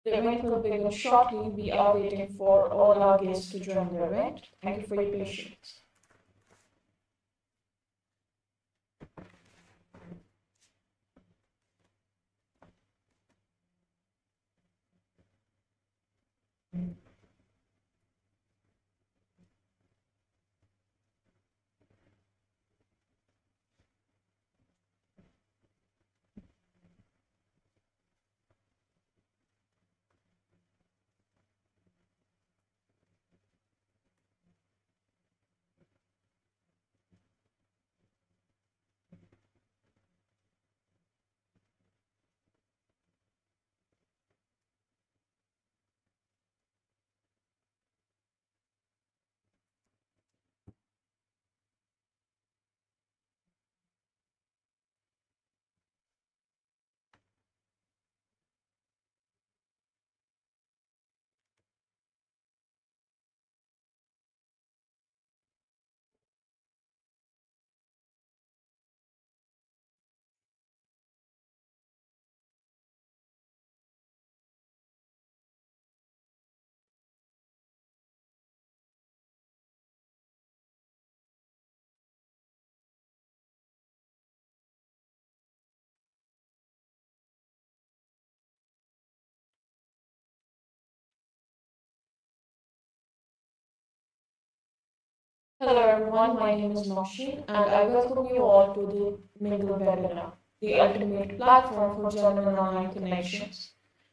The event will begin shortly. We are waiting for all our guests to join the event. Thank you for your patience. Hello everyone, my name is Noshi and I welcome you all to the miingl webinar, the ultimate platform for genuine online connections.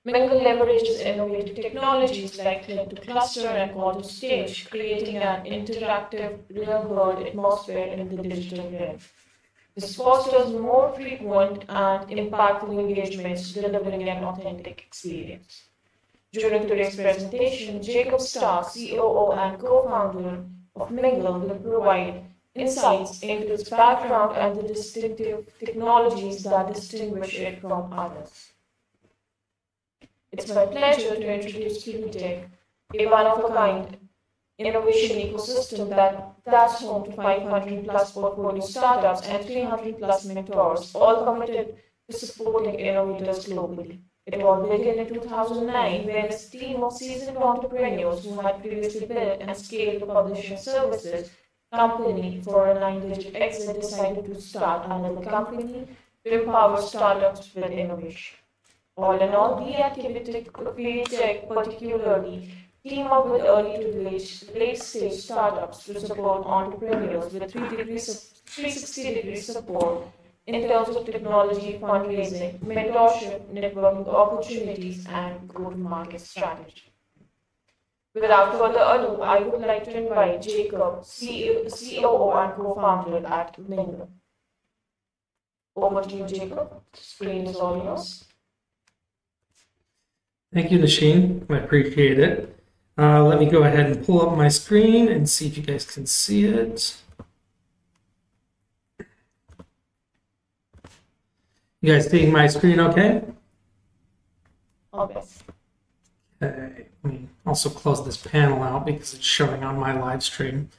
miingl leverages innovative technologies like click to cluster and call to stage, creating an interactive real-world atmosphere in the digital realm. This fosters more frequent and impactful engagements, delivering an authentic experience. During today's presentation, Jacob Starr, COO and co-founder of miingl, will provide insights into its background and the distinctive technologies that distinguish it from others. It's my pleasure to introduce QTech, a one-of-a-kind innovation ecosystem that's home to 500 plus portfolio startups and 300 plus mentors, all committed to supporting innovators globally. It all began in 2009 when a team of seasoned entrepreneurs who had previously built and scaled a publishing services company for a 9-digit exit decided to start another company to empower startups with innovation. All in all, we at QTech particularly team up with early to late stage startups to support entrepreneurs with 360-degree support in terms of technology, fundraising, mentorship, networking opportunities, and go-to-market strategy. Without further ado, I would like to invite Jacob, COO and co-founder at miingl. Over to you, Jacob. The screen is all yours. Thank you, Nasheen. I appreciate it. Let me go ahead and pull up my screen and see if you guys can see it. You guys seeing my screen okay? Okay. Okay. Let me also close this panel out because it's showing on my live stream.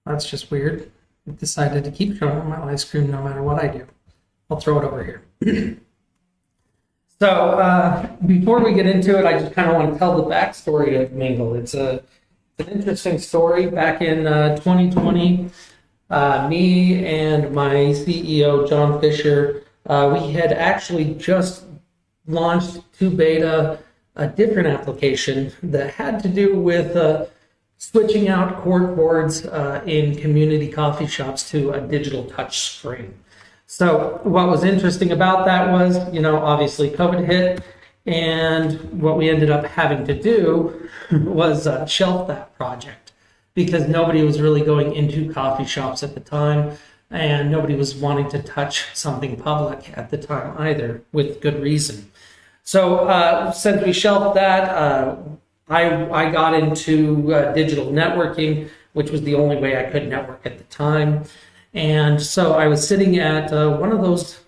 That's just weird. It decided to keep showing on my live stream no matter what I do. I'll throw it over here. So before we get into it, I just kind of want to tell the backstory of miingl. It's an interesting story. Back in 2020, me and my CEO, John Fisher, we had actually just launched to beta a different application that had to do with switching out cork boards in community coffee shops to a digital touch screen. So what was interesting about that was, obviously COVID hit, and what we ended up having to do was shelf that project because nobody was really going into coffee shops at the time, and nobody was wanting to touch something public at the time either, with good reason. So since we shelved that, I got into digital networking, which was the only way I could network at the time. And so I was sitting at one of those,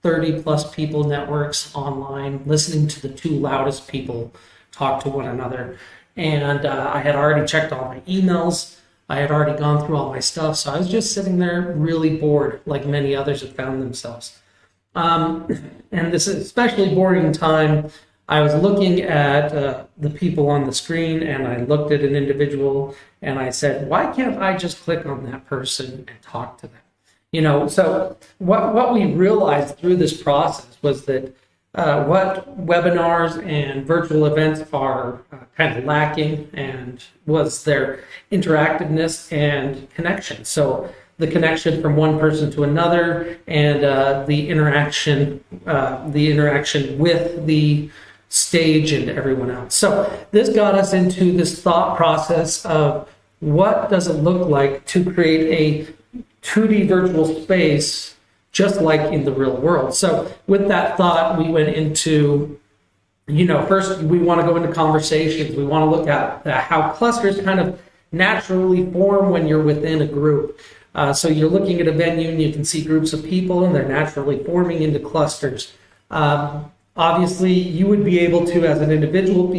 30 plus people networks online, listening to the two loudest people talk to one another. And I had already checked all my emails. I had already gone through all my stuff, so I was just sitting there really bored, like many others have found themselves. And this is especially boring time. I was looking at the people on the screen, and I looked at an individual, and I said, "Why can't I just click on that person and talk to them?" So what we realized through this process was that what webinars and virtual events are kind of lacking, and was their interactiveness and connection. So the connection from one person to another, and the interaction with the stage and everyone else. So this got us into this thought process of what does it look like to create a 2D virtual space just like in the real world. So with that thought, we went into, first we want to go into conversations. We want to look at how clusters kind of naturally form when you're within a group. So you're looking at a venue and you can see groups of people and they're naturally forming into clusters. Obviously, you would be able to, as an individual,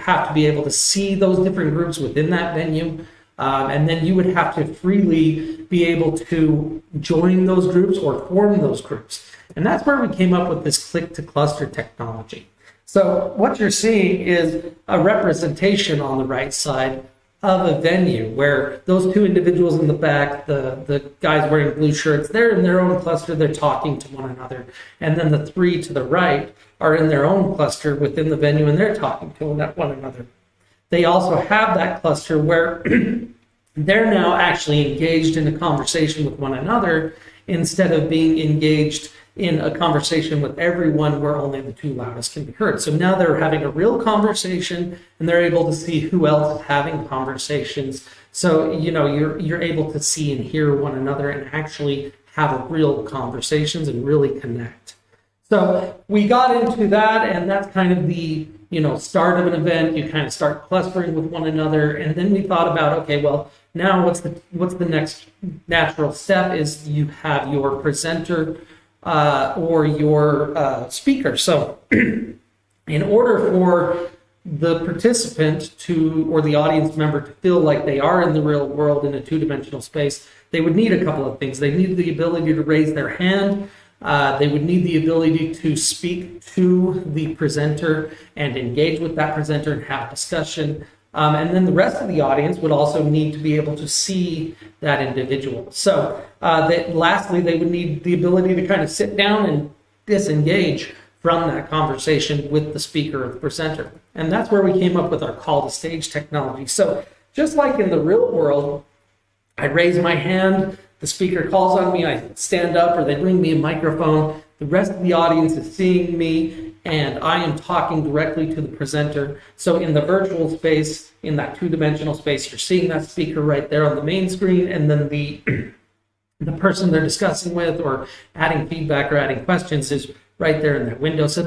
have to be able to see those different groups within that venue. And then you would have to freely be able to join those groups or form those groups. And that's where we came up with this click to cluster technology. So what you're seeing is a representation on the right side of a venue where those two individuals in the back, the guys wearing blue shirts, they're in their own cluster, they're talking to one another. And then the three to the right are in their own cluster within the venue and they're talking to one another. They also have that cluster where they're now actually engaged in a conversation with one another instead of being engaged in a conversation with everyone where only the two loudest can be heard. So now they're having a real conversation and they're able to see who else is having conversations. So, you're able to see and hear one another and actually have real conversations and really connect. So we got into that, and that's kind of the start of an event. You kind of start clustering with one another, and then we thought about, okay, well, now what's the next natural step is you have your presenter or your speaker. So in order for the participant or the audience member to feel like they are in the real world in a two-dimensional space, they would need a couple of things. They need the ability to raise their hand. They would need the ability to speak to the presenter and engage with that presenter and have discussion. And then the rest of the audience would also need to be able to see that individual. So lastly, they would need the ability to kind of sit down and disengage from that conversation with the speaker or the presenter. And that's where we came up with our call to stage technology. So just like in the real world, I raise my hand, the speaker calls on me, I stand up, or they bring me a microphone. The rest of the audience is seeing me, and I am talking directly to the presenter. So in the virtual space, in that two-dimensional space, you're seeing that speaker right there on the main screen, and then the person they're discussing with or adding feedback or adding questions is right there in that window. So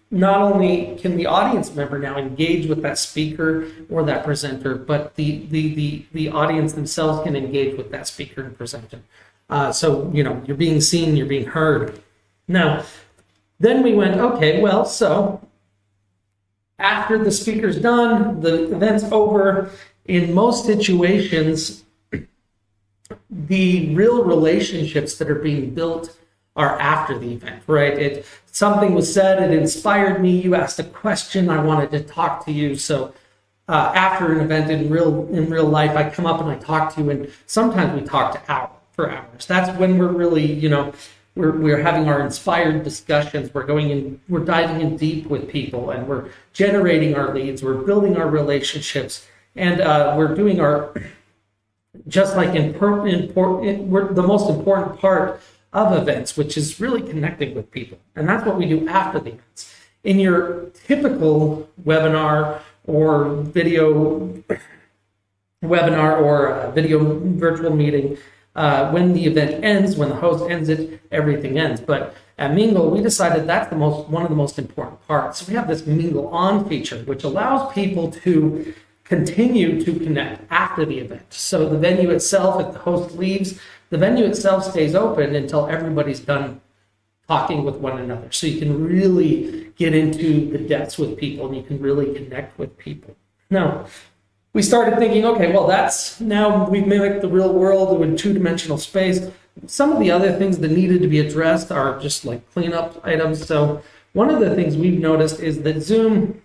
not only can the audience member now engage with that speaker or that presenter, but the audience themselves can engage with that speaker and presenter. So you're being seen, you're being heard. Now, then we went, okay, well, so after the speaker's done, the event's over. In most situations, the real relationships that are being built are after the event, right? Something was said, it inspired me, you asked a question, I wanted to talk to you. So after an event in real life, I come up and I talk to you, and sometimes we talk for hours. That's when we're really, we're having our inspired discussions. We're diving in deep with people, and we're generating our leads. We're building our relationships, and we're doing just like we're the most important part of events, which is really connecting with people. And that's what we do after the events. In your typical webinar or video virtual meeting, when the event ends, when the host ends it, everything ends. But at miingl, we decided that's one of the most important parts. So we have this miingl on feature, which allows people to continue to connect after the event. So the venue itself, if the host leaves, the venue itself stays open until everybody's done talking with one another. So you can really get into the depths with people, and you can really connect with people. Now, we started thinking, okay, well, that's now we've mimicked the real world in two-dimensional space. Some of the other things that needed to be addressed are just like cleanup items. So one of the things we've noticed is that Zoom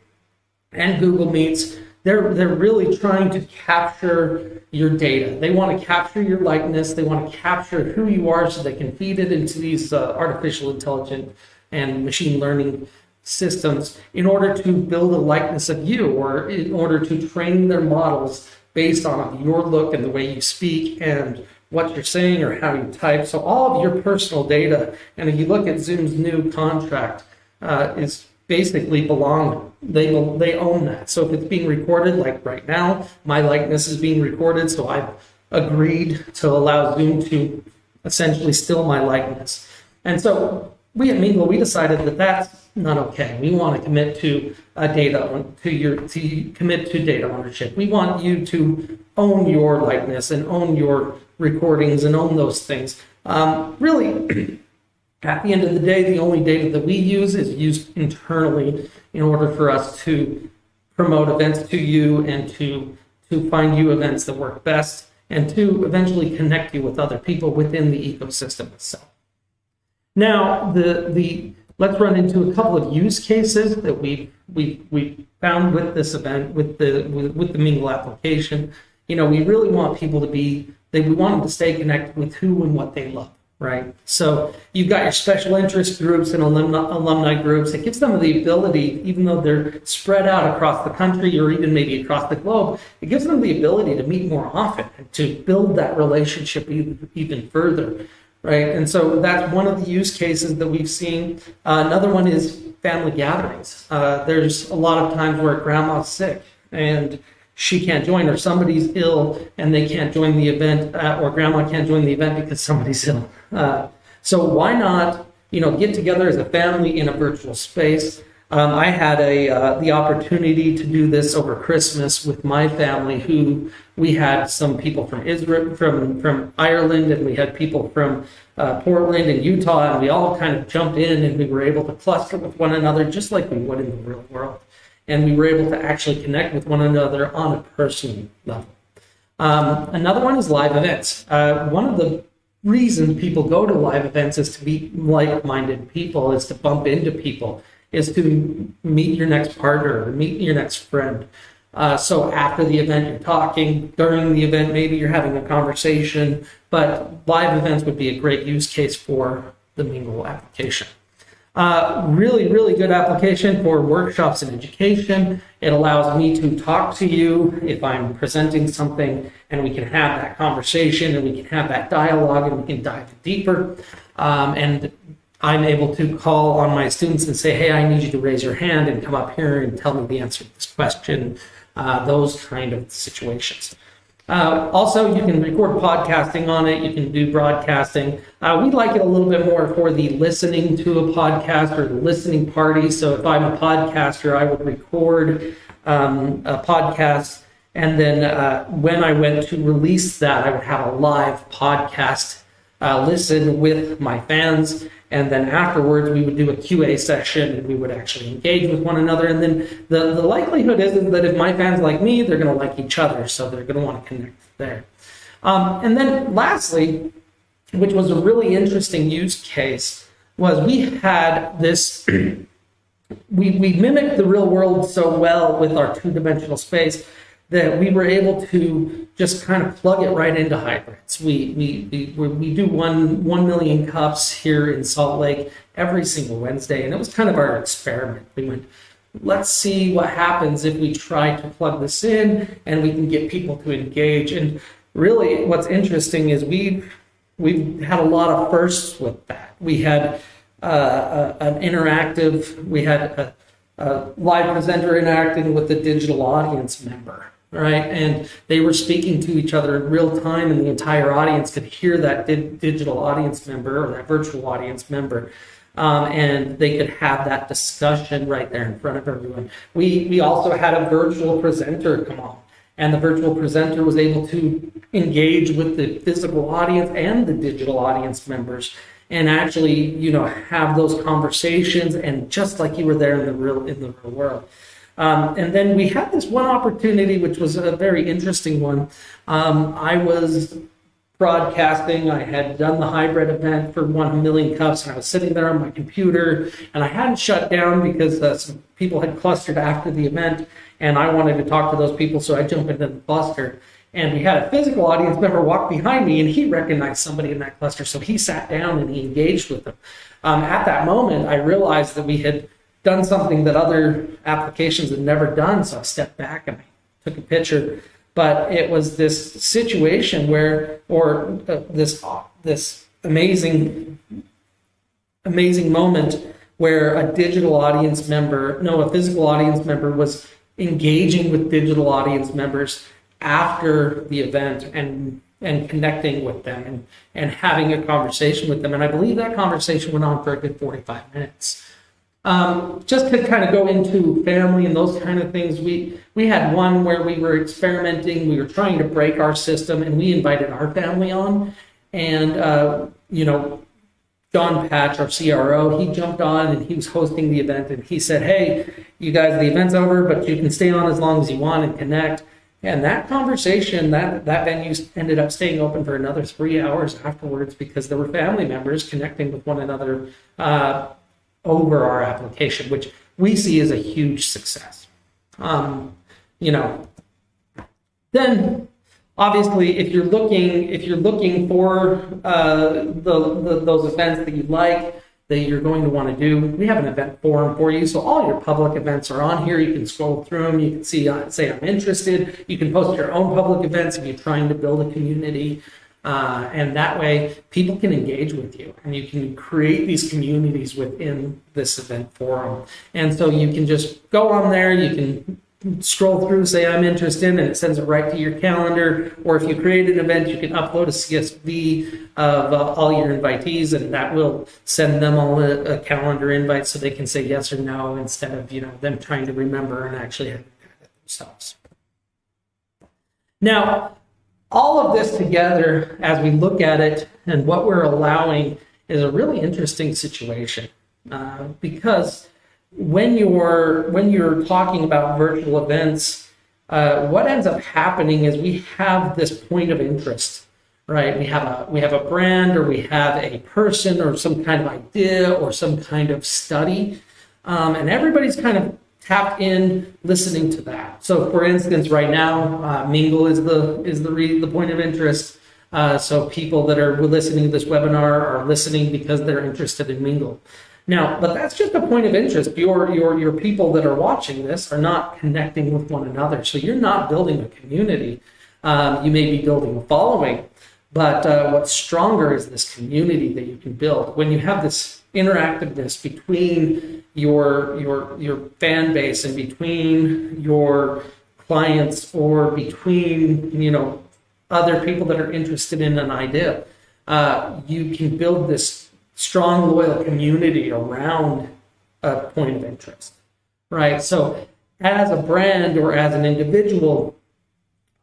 and Google Meets, they're really trying to capture your data. They want to capture your likeness. They want to capture who you are so they can feed it into these artificial intelligence and machine learning systems in order to build a likeness of you, or in order to train their models based on your look and the way you speak and what you're saying or how you type. So all of your personal data, and if you look at Zoom's new contract, is basically they own that. So if it's being recorded, like right now, my likeness is being recorded, so I've agreed to allow Zoom to essentially steal my likeness. And so we at miingl, we decided that that's not okay. We want to commit to commit to data ownership. We want you to own your likeness and own your recordings and own those things. Really, at the end of the day, the only data that we use is used internally in order for us to promote events to you and to find you events that work best and to eventually connect you with other people within the ecosystem itself. Now, let's run into a couple of use cases that we found with this event, with the miingl application. We really want people we want them to stay connected with who and what they love, right? So you've got your special interest groups and alumni groups. It gives them the ability, even though they're spread out across the country or even maybe across the globe, it gives them the ability to meet more often and to build that relationship even further. Right, and so that's one of the use cases that we've seen. Another one is family gatherings. There's a lot of times where grandma's sick and she can't join, or somebody's ill and they can't join the event, or grandma can't join the event because somebody's ill. So why not, get together as a family in a virtual space? I had the opportunity to do this over Christmas with my family, who we had some people from Israel, from Ireland, and we had people from Portland and Utah, and we all kind of jumped in and we were able to cluster with one another just like we would in the real world. And we were able to actually connect with one another on a personal level. Another one is live events. One of the reasons people go to live events is to meet like-minded people, is to bump into people, is to meet your next partner or meet your next friend. So after the event, you're talking. During the event, maybe you're having a conversation. But live events would be a great use case for the miingl application. Really, really good application for workshops and education. It allows me to talk to you if I'm presenting something, and we can have that conversation and we can have that dialogue and we can dive deeper. And I'm able to call on my students and say, hey, I need you to raise your hand and come up here and tell me the answer to this question, those kind of situations. Also, you can record podcasting on it. You can do broadcasting. We like it a little bit more for the listening to a podcast or the listening party. So if I'm a podcaster, I would record a podcast. And then when I went to release that, I would have a live podcast listen with my fans. And then afterwards, we would do a QA session and we would actually engage with one another. And then the likelihood is that if my fans like me, they're going to like each other. So they're going to want to connect there. And then lastly, which was a really interesting use case, was we had this, we mimicked the real world so well with our two-dimensional space that we were able to just kind of plug it right into hybrids. We do 1 million cups here in Salt Lake every single Wednesday, and it was kind of our experiment. We went, let's see what happens if we try to plug this in and we can get people to engage. And really what's interesting is we've had a lot of firsts with that. We had an interactive, we had a live presenter interacting with a digital audience member. Right, and they were speaking to each other in real time, and the entire audience could hear that digital audience member or that virtual audience member, and they could have that discussion right there in front of everyone. We also had a virtual presenter come on, and the virtual presenter was able to engage with the physical audience and the digital audience members, and actually, have those conversations, and just like you were there in the real world. And then we had this one opportunity, which was a very interesting one. I was broadcasting. I had done the hybrid event for 1 million cups, and I was sitting there on my computer, and I hadn't shut down because some people had clustered after the event, and I wanted to talk to those people, so I jumped into the cluster. And we had a physical audience member walk behind me, and he recognized somebody in that cluster, so he sat down and he engaged with them. At that moment, I realized that we had done something that other applications had never done, so I stepped back and I took a picture. But it was this situation where, this amazing moment where a physical audience member was engaging with digital audience members after the event and connecting with them and having a conversation with them. And I believe that conversation went on for a good 45 minutes. Just to kind of go into family and those kind of things, we had one where we were experimenting, we were trying to break our system, and we invited our family on. And, John Patch, our CRO, he jumped on and he was hosting the event, and he said, hey, you guys, the event's over, but you can stay on as long as you want and connect. And that conversation, that venue ended up staying open for another 3 hours afterwards because there were family members connecting with one another over our application, which we see as a huge success. Then obviously, if you're looking for those events that you like, that you're going to want to do, we have an event forum for you. So all your public events are on here. You can scroll through them. You can see, say, I'm interested. You can post your own public events if you're trying to build a community. And that way people can engage with you, and you can create these communities within this event forum. And so you can just go on there, you can scroll through, say I'm interested, and it sends it right to your calendar. Or if you create an event, you can upload a CSV of all your invitees, and that will send them all a calendar invite so they can say yes or no instead of them trying to remember and actually have it themselves. Now, all of this together, as we look at it and what we're allowing, is a really interesting situation because when you're talking about virtual events, what ends up happening is we have this point of interest, right? We have a brand, or we have a person, or some kind of idea, or some kind of study, and everybody's kind of tapped in listening to that. So for instance, right now, miingl is the point of interest. So people that are listening to this webinar are listening because they're interested in miingl. Now, but that's just a point of interest. Your people that are watching this are not connecting with one another. So you're not building a community. You may be building a following, but what's stronger is this community that you can build. When you have this interactiveness between your fan base and between your clients, or between other people that are interested in an idea, you can build this strong, loyal community around a point of interest, right? So as a brand or as an individual,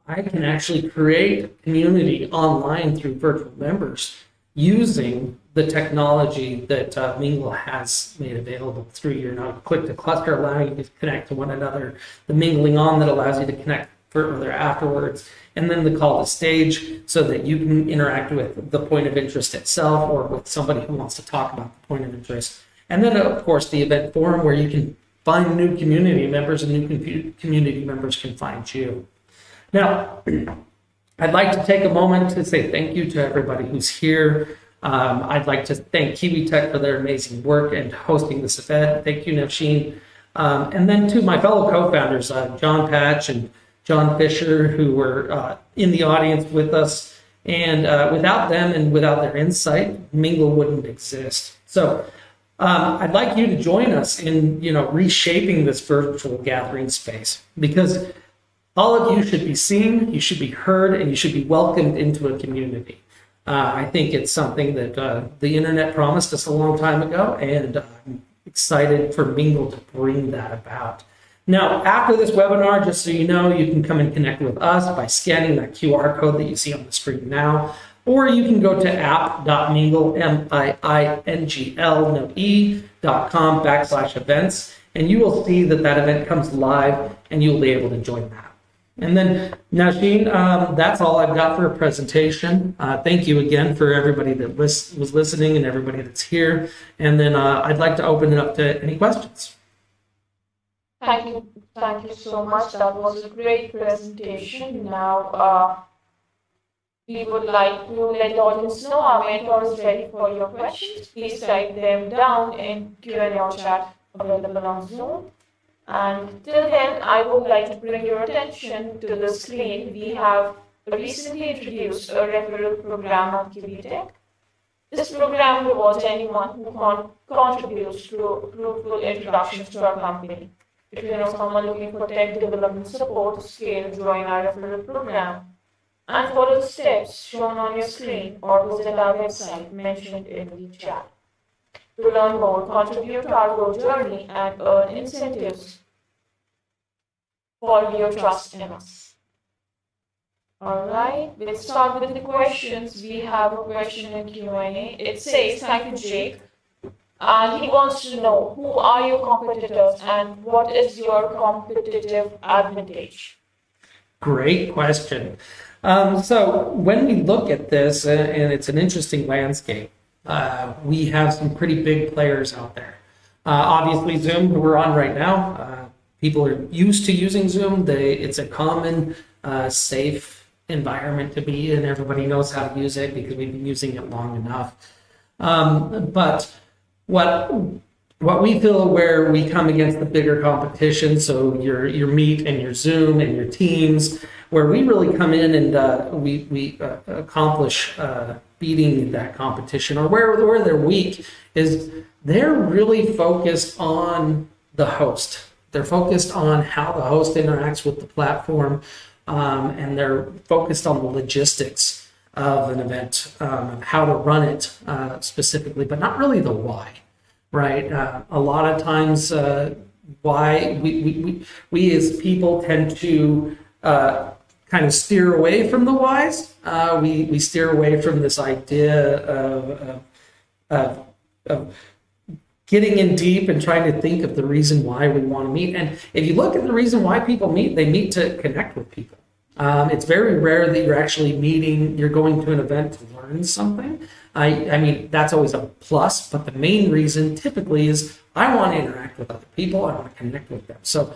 I can actually create community online through virtual members using the technology that miingl has made available through your click to cluster, allowing you to connect to one another, the mingling on that allows you to connect further afterwards, and then the call to stage so that you can interact with the point of interest itself or with somebody who wants to talk about the point of interest. And then, of course, the event forum where you can find new community members, and new community members can find you. Now, I'd like to take a moment to say thank you to everybody who's here. I'd like to thank Kiwi Tech for their amazing work and hosting this event. Thank you, Navsheen. And then to my fellow co-founders, John Patch and John Fisher, who were in the audience with us. And without them and without their insight, miingl wouldn't exist. So I'd like you to join us in reshaping this virtual gathering space, because all of you should be seen, you should be heard, and you should be welcomed into a community. I think it's something that the internet promised us a long time ago, and I'm excited for miingl to bring that about. Now, after this webinar, just so you know, you can come and connect with us by scanning that QR code that you see on the screen now, or you can go to app.miingl.com /events, and you will see that that event comes live, and you'll be able to join that. And then, Nasheen, that's all I've got for a presentation. Thank you again for everybody that was listening and everybody that's here. And then I'd like to open it up to any questions. Thank you so much. That was a great presentation. Now, we would like to let the audience know our mentor is ready for your questions. Please type them down in Q&A or chat available on Zoom. And till then, I would like to bring your attention to the screen. We have recently introduced a referral program on QBTech. This program rewards anyone who contributes to fruitful introductions to our company. If you know someone looking for tech development support to scale, join our referral program and follow the steps shown on your screen or visit our website mentioned in the chat. To learn more, contribute to our growth journey and earn incentives for your trust in us. Alright, we'll start with the questions. We have a question in Q&A. It says, thank you, Jake. And he wants to know, who are your competitors and what is your competitive advantage? Great question. So when we look at this, and it's an interesting landscape, we have some pretty big players out there. Obviously, Zoom, who we're on right now, people are used to using Zoom. It's a common, safe environment to be in. Everybody knows how to use it because we've been using it long enough. But what we feel where we come against the bigger competition, so your Meet and your Zoom and your Teams, where we really come in and we accomplish beating that competition, or where they're weak, is they're really focused on the host. They're focused on how the host interacts with the platform, and they're focused on the logistics of an event, how to run it specifically, but not really the why, right? A lot of times, why we as people tend to kind of steer away from the whys. We steer away from this idea of getting in deep and trying to think of the reason why we want to meet. And if you look at the reason why people meet, they meet to connect with people. It's very rare that you're actually meeting, you're going to an event to learn something. I mean, that's always a plus, but the main reason typically is I want to interact with other people, I want to connect with them. So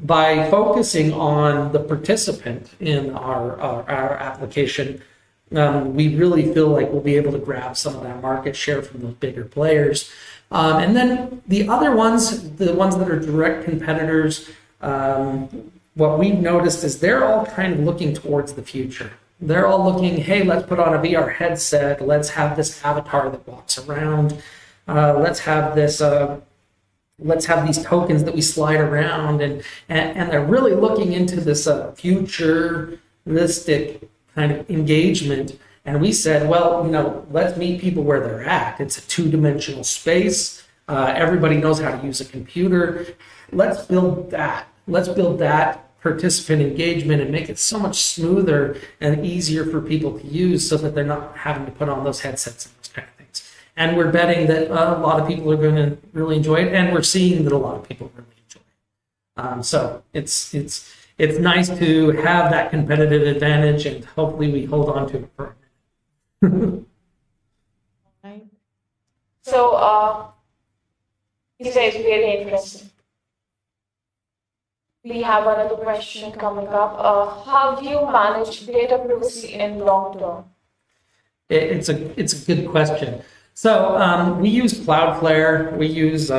by focusing on the participant in our application, we really feel like we'll be able to grab some of that market share from those bigger players. And then the other ones, the ones that are direct competitors, what we've noticed is they're all kind of looking towards the future. They're all looking, hey, let's put on a VR headset. Let's have this avatar that walks around. Let's have this. Let's have these tokens that we slide around, and they're really looking into this futuristic kind of engagement. And we said, well, let's meet people where they're at. It's a two-dimensional space. Everybody knows how to use a computer. Let's build that. Let's build that participant engagement and make it so much smoother and easier for people to use so that they're not having to put on those headsets and those kind of things. And we're betting that a lot of people are going to really enjoy it, and we're seeing that a lot of people really enjoy it. So it's nice to have that competitive advantage, and hopefully we hold on to it for a minute. So, he says really interesting. We have another question coming up. How do you manage data privacy in long term? It's a good question. So we use Cloudflare. We use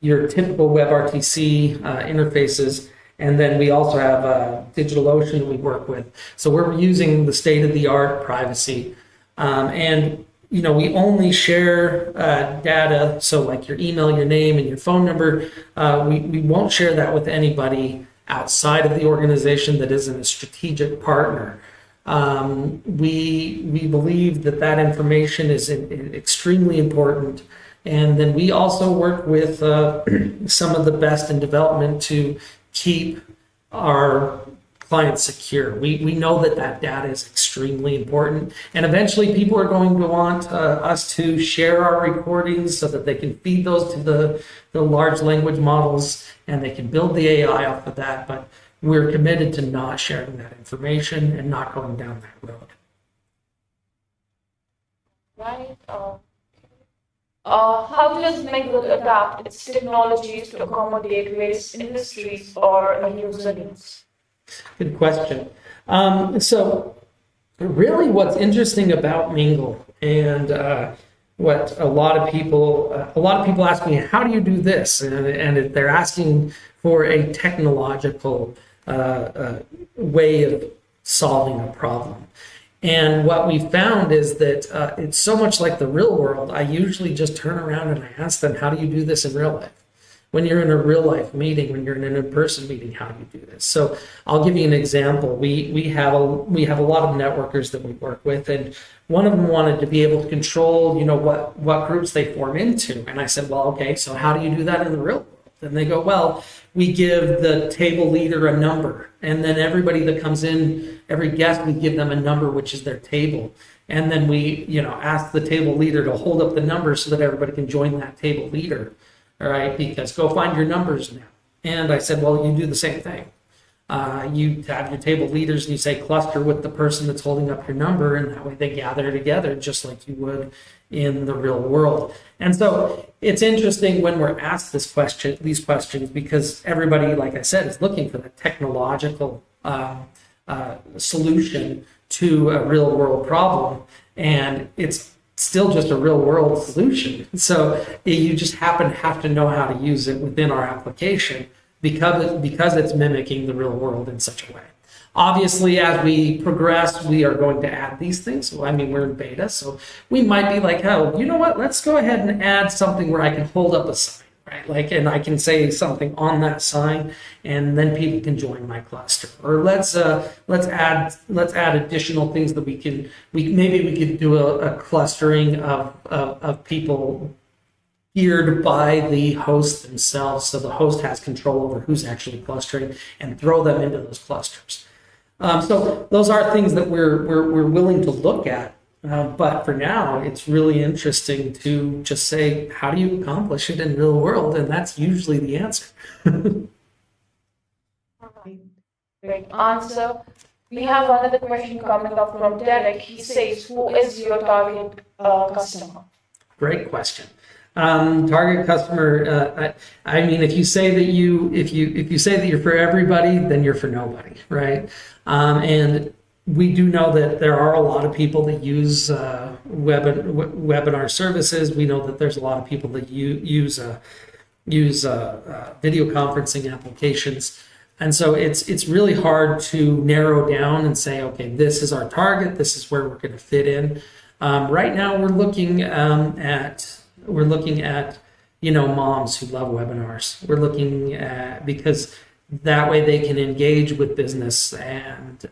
your typical WebRTC interfaces, and then we also have DigitalOcean that we work with. So we're using the state-of-the-art privacy, and we only share data. So like your email, your name, and your phone number. We won't share that with anybody outside of the organization that isn't a strategic partner. We believe that information is extremely important. And then we also work with some of the best in development to keep our client secure. We know that that data is extremely important, and eventually people are going to want us to share our recordings so that they can feed those to the large language models and they can build the AI off of that. But we're committed to not sharing that information and not going down that road. Right. How does miingl adapt its technologies to accommodate various industries or user needs? Good question. So really what's interesting about miingl and what a lot of people ask me, how do you do this? And they're asking for a technological way of solving a problem. And what we found is that it's so much like the real world. I usually just turn around and I ask them, how do you do this in real life? When you're in a real life meeting, when you're in an in-person meeting, how do you do this? So I'll give you an example. We have a lot of networkers that we work with, and one of them wanted to be able to control, what groups they form into. And I said, well, okay, so how do you do that in the real world? And they go, well, we give the table leader a number, and then everybody that comes in, every guest, we give them a number, which is their table. And then we, ask the table leader to hold up the number so that everybody can join that table leader. All right, because go find your numbers now. And I said, well, you do the same thing. You have your table leaders and you say cluster with the person that's holding up your number, and that way they gather together just like you would in the real world. And so it's interesting when we're asked these questions, because everybody, like I said, is looking for the technological solution to a real world problem, and it's still just a real world solution. So you just happen to have to know how to use it within our application because it's mimicking the real world in such a way. Obviously, as we progress, we are going to add these things. So, we're in beta, so we might be like, oh, you know what? Let's go ahead and add something where I can hold up a sign, right? And I can say something on that sign, and then people can join my cluster. Or let's add additional things that we could do a clustering of people geared by the host themselves, so the host has control over who's actually clustering, and throw them into those clusters. So those are things that we're willing to look at, but for now, it's really interesting to just say, how do you accomplish it in real world? And that's usually the answer. Great answer. We have another question coming up from Derek. He says, who is your target customer? Great question. Target customer. If you say that you're for everybody, then you're for nobody, right? And we do know that there are a lot of people that use webinar services. We know that there's a lot of people that use video conferencing applications. And so it's really hard to narrow down and say, okay, this is our target. This is where we're going to fit in. Right now, we're looking at moms who love webinars. We're looking at, because that way they can engage with business, and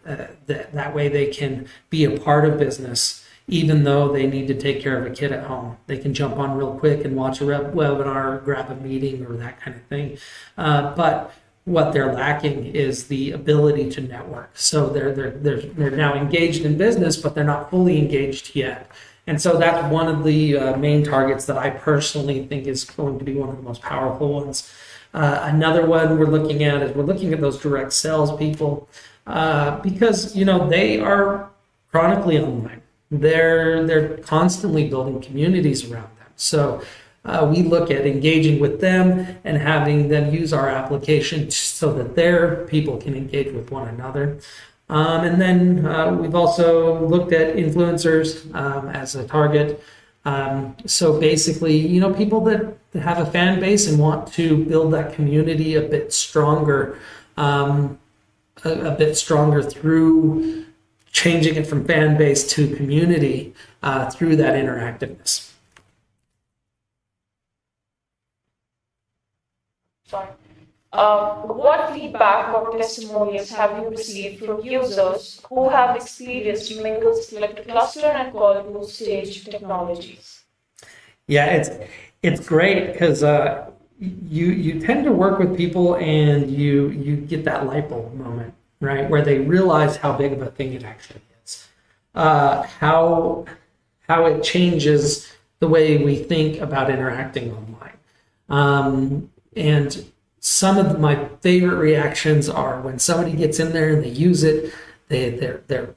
that way they can be a part of business, even though they need to take care of a kid at home. They can jump on real quick and watch a webinar, grab a meeting, or that kind of thing. But what they're lacking is the ability to network. So they're now engaged in business, but they're not fully engaged yet. And so that's one of the main targets that I personally think is going to be one of the most powerful ones. Another one we're looking at those direct sales people, because they are chronically online. They're constantly building communities around them. So we look at engaging with them and having them use our application so that their people can engage with one another. And then we've also looked at influencers as a target. So basically, people that have a fan base and want to build that community a bit stronger through changing it from fan base to community through that interactiveness. Sorry. What feedback or testimonials have you received from users who have experienced miingl select cluster and call to stage technologies? Yeah, it's great because you tend to work with people and you get that light bulb moment. right? Where they realize how big of a thing it actually is, how it changes the way we think about interacting online. And some of my favorite reactions are when somebody gets in there and they use it. They're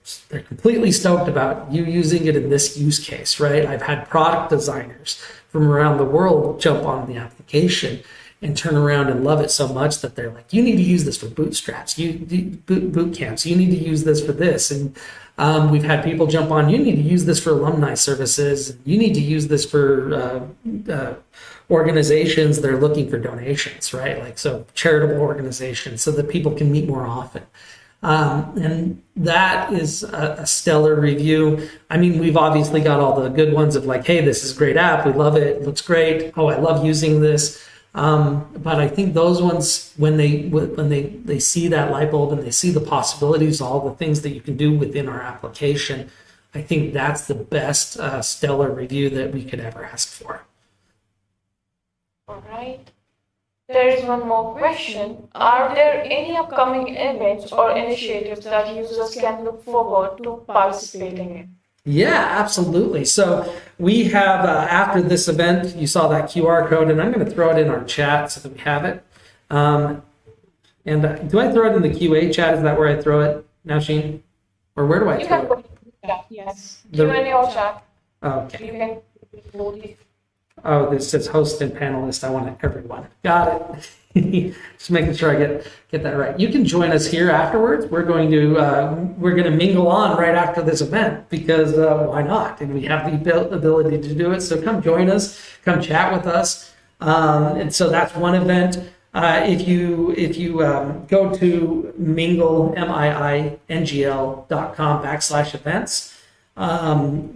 completely stoked about you using it in this use case, right? I've had product designers from around the world jump on the application and turn around and love it so much that they're like, you need to use this for bootstraps, boot camps, you need to use this for this. And we've had people jump on, you need to use this for alumni services, you need to use this for organizations that are looking for donations, right? Like, so charitable organizations, so that people can meet more often. And that is a stellar review. I mean, we've obviously got all the good ones of like, hey, this is a great app, we love it, it looks great, oh, I love using this. But I think those ones, when they see that light bulb and they see the possibilities, all the things that you can do within our application, I think that's the best stellar review that we could ever ask for. All right. There is one more question. Are there any upcoming events or initiatives that users can look forward to participating in? Yeah, absolutely. So we have, after this event, you saw that QR code, and I'm going to throw it in our chat so that we have it. Do I throw it in the QA chat? Is that where I throw it now, Sheen? Or where do I You throw can it? put it in the chat, yes. Q&A or chat. Okay. You can load it. Oh, this says host and panelist. I want everyone. Got it. Just making sure I get that right. You can join us here afterwards. We're going to mingle on right after this event because why not? And we have the ability to do it. So come join us. Come chat with us. And so that's one event. If you go to miingl.com/events,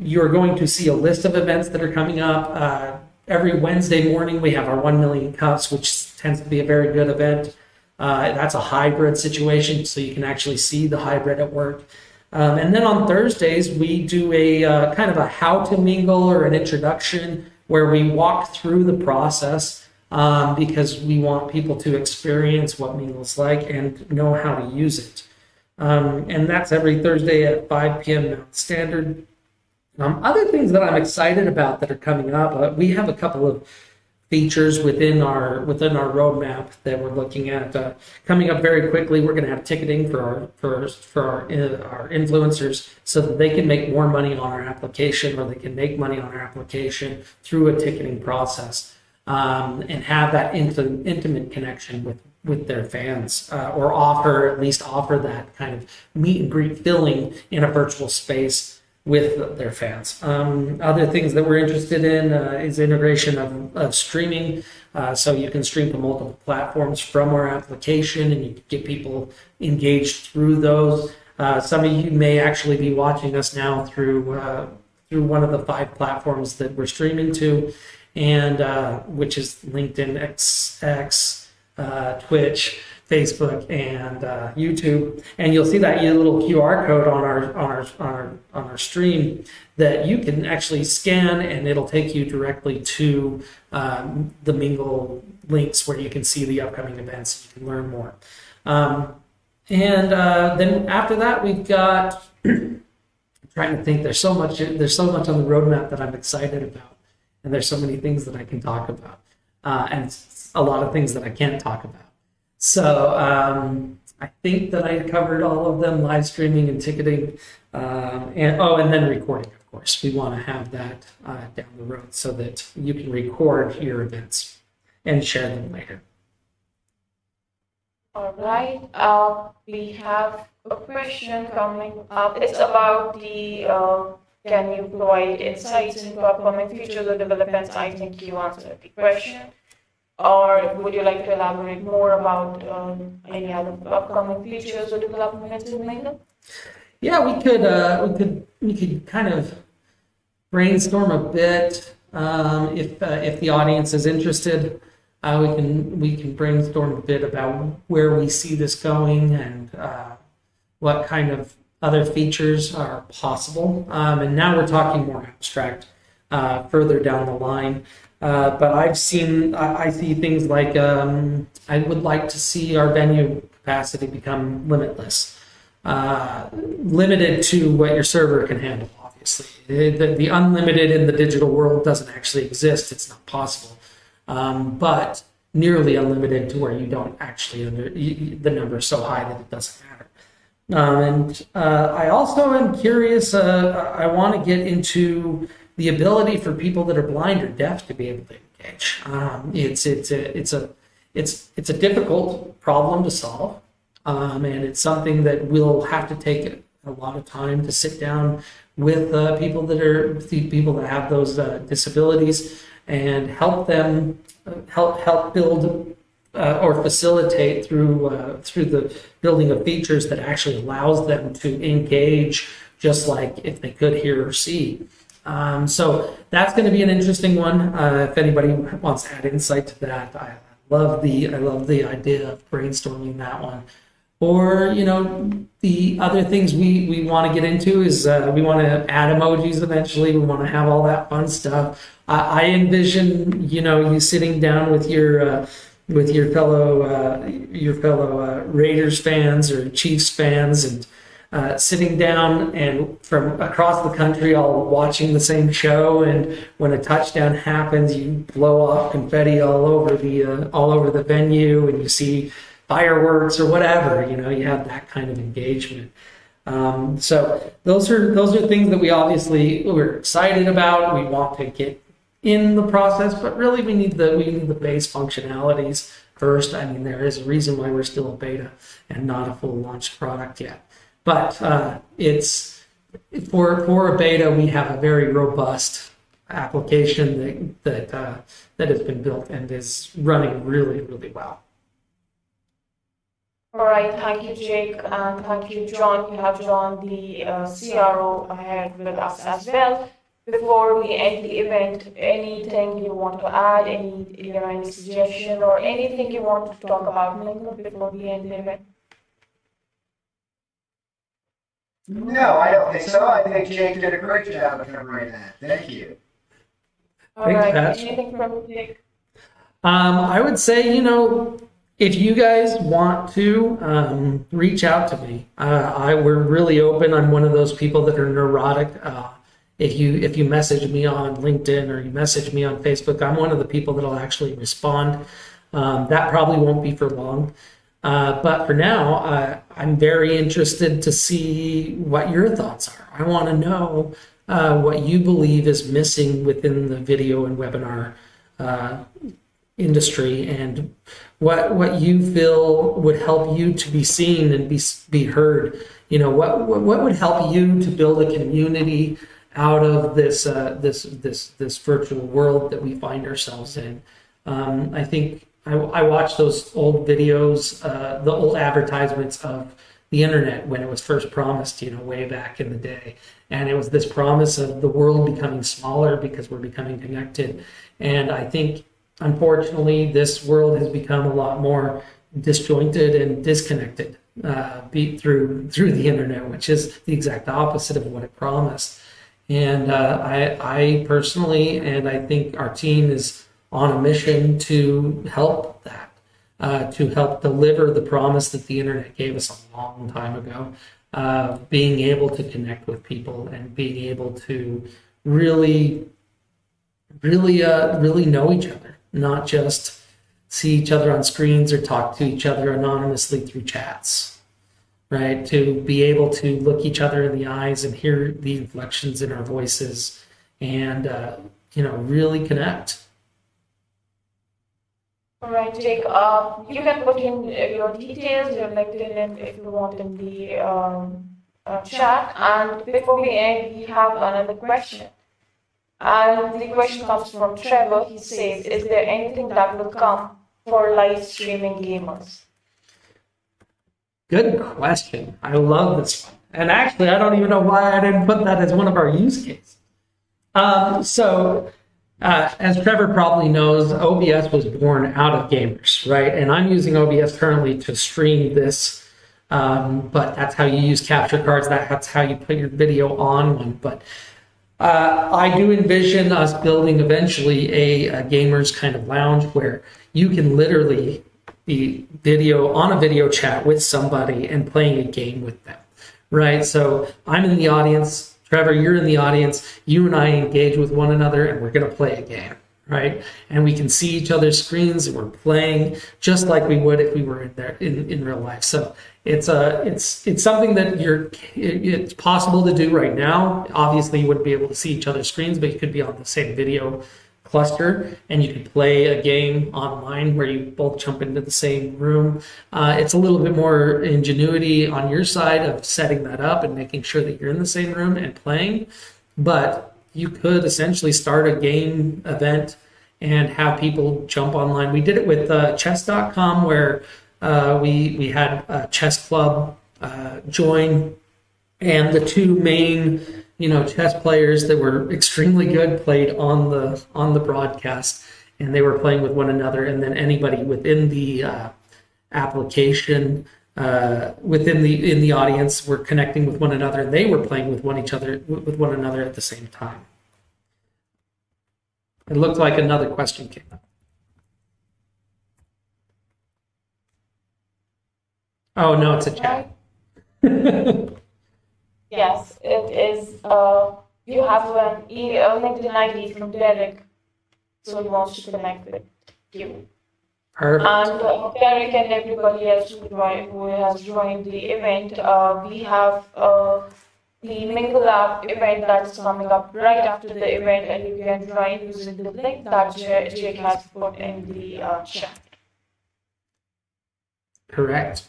you're going to see a list of events that are coming up. Every Wednesday morning, we have our 1 million cups, which tends to be a very good event. That's a hybrid situation, so you can actually see the hybrid at work. And then on Thursdays, we do a kind of a how to mingle or an introduction where we walk through the process because we want people to experience what Mingle's like and know how to use it. And that's every Thursday at 5 p.m. Mountain Standard. Other things that I'm excited about that are coming up, we have a couple of features within our roadmap that we're looking at coming up very quickly. We're going to have ticketing for our influencers so that they can make more money on our application, or they can make money on our application through a ticketing process, and have that intimate connection with their fans, or at least offer that kind of meet and greet feeling in a virtual space with their fans. Other things that we're interested in is integration of streaming. So you can stream to multiple platforms from our application and you can get people engaged through those. Some of you may actually be watching us now through one of the 5 platforms that we're streaming to, and which is LinkedIn, X, Twitch, Facebook, and YouTube, and you'll see that little QR code on our stream that you can actually scan, and it'll take you directly to the Mingle links where you can see the upcoming events. You can learn more, and then after that we've got. I'm trying to think. There's so much on the roadmap that I'm excited about, and there's so many things that I can talk about, and a lot of things that I can't talk about. So I think that I covered all of them: live streaming and ticketing, and then recording. Of course, we want to have that down the road so that you can record your events and share them later. All right. We have a question coming up. It's about the can you provide insights into upcoming features or developments? I think you answered the question. Or would you like to elaborate more about any other upcoming features or developments in Mingle? Yeah, we could kind of brainstorm a bit if the audience is interested. We can brainstorm a bit about where we see this going and what kind of other features are possible. And now we're talking more abstract further down the line. But I see things like I would like to see our venue capacity become limitless. limited to what your server can handle. Obviously, the unlimited in the digital world doesn't actually exist. It's not possible, but nearly unlimited to where you don't actually the number is so high that it doesn't matter. And I also am curious. I want to get into the ability for people that are blind or deaf to be able to engage. It's a difficult problem to solve, and it's something that will have to take a lot of time to sit down with people that have those disabilities and help them help build or facilitate through the building of features that actually allows them to engage just like if they could hear or see. So that's going to be an interesting one. If anybody wants to add insight to that, I love the idea of brainstorming that one. Or, the other things we want to get into is we want to add emojis eventually. We want to have all that fun stuff. I envision, you sitting down with your fellow Raiders fans or Chiefs fans and sitting down and from across the country all watching the same show, and when a touchdown happens you blow off confetti all over the venue and you see fireworks or whatever, you have that kind of engagement. So those are things that we're excited about. We want to get in the process, but really we need the base functionalities first. I mean, there is a reason why we're still a beta and not a full launched product yet. But it's for a beta, we have a very robust application that has been built and is running really, really well. All right, thank you, Jake, and thank you, John. You have John, the CRO, ahead with us as well. Before we end the event, anything you want to add, any suggestion or anything you want to talk about Mingle before we end the event? No, I don't think so. I think Jake did a great job of covering that. Thank you. All Thanks, right, Pat. anything from Jake? I would say, if you guys want to reach out to me, we're really open. I'm one of those people that are neurotic. If you message me on LinkedIn or you message me on Facebook, I'm one of the people that'll actually respond. That probably won't be for long. But for now, I'm very interested to see what your thoughts are. I want to know what you believe is missing within the video and webinar industry, and what you feel would help you to be seen and be heard. What would help you to build a community out of this virtual world that we find ourselves in. I think I watched those old videos, the old advertisements of the internet when it was first promised, way back in the day. And it was this promise of the world becoming smaller because we're becoming connected. And I think, unfortunately, this world has become a lot more disjointed and disconnected through the internet, which is the exact opposite of what it promised. And I personally, and I think our team is on a mission to help that, to help deliver the promise that the internet gave us a long time ago, being able to connect with people and being able to really know each other, not just see each other on screens or talk to each other anonymously through chats, right? To be able to look each other in the eyes and hear the inflections in our voices and, really connect. All right, Jake, you can put in your details, your LinkedIn, if you want, in the chat. And before we end, we have another question. And the question comes from Trevor. He says, is there anything that will come for live streaming gamers? Good question. I love this one. And actually, I don't even know why I didn't put that as one of our use cases. As Trevor probably knows, OBS was born out of gamers, right? And I'm using OBS currently to stream this, but that's how you use capture cards. That's how you put your video on one. But I do envision us building eventually a gamers kind of lounge where you can literally be on a video chat with somebody and playing a game with them. right? So I'm in the audience, Trevor, you're in the audience, you and I engage with one another, and we're going to play a game, right? And we can see each other's screens, and we're playing just like we would if we were in there in real life. So it's something that it's possible to do right now. Obviously, you wouldn't be able to see each other's screens, but you could be on the same video cluster, and you could play a game online where you both jump into the same room. It's a little bit more ingenuity on your side of setting that up and making sure that you're in the same room and playing, but you could essentially start a game event and have people jump online. We did it with chess.com, where we had a chess club join, and the two main chess players that were extremely good played on the broadcast, and they were playing with one another. And then anybody within the application, in the audience, were connecting with one another, and they were playing with one another at the same time. It looked like another question came up. Oh no, it's a chat. Yes, it is. You have an LinkedIn ID from Derek, so he wants to connect with you. Perfect. And Derek and everybody else who has joined the event, we have the Mingle app event that's coming up right after the event, and you can join using the link that Jake has put in the chat. Correct.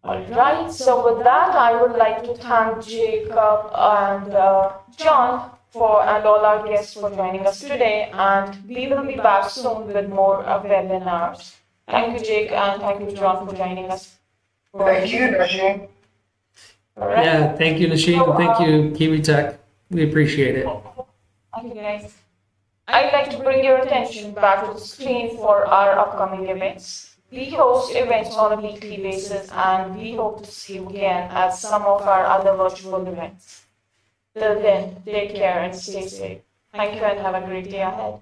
Alright, so with that, I would like to thank Jacob and John and all our guests for joining us today, and we will be back soon with more webinars. Thank you, Jake, and thank you, John, for joining us. Thank you, Nasheen. Right. Yeah, thank you, Nasheen. Thank you, Kiwi Tech. We appreciate it. Thank you, guys. I'd like to bring your attention back to the screen for our upcoming events. We host events on a weekly basis, and we hope to see you again at some of our other virtual events. Till then, take care and stay safe. Thank you and have a great day ahead.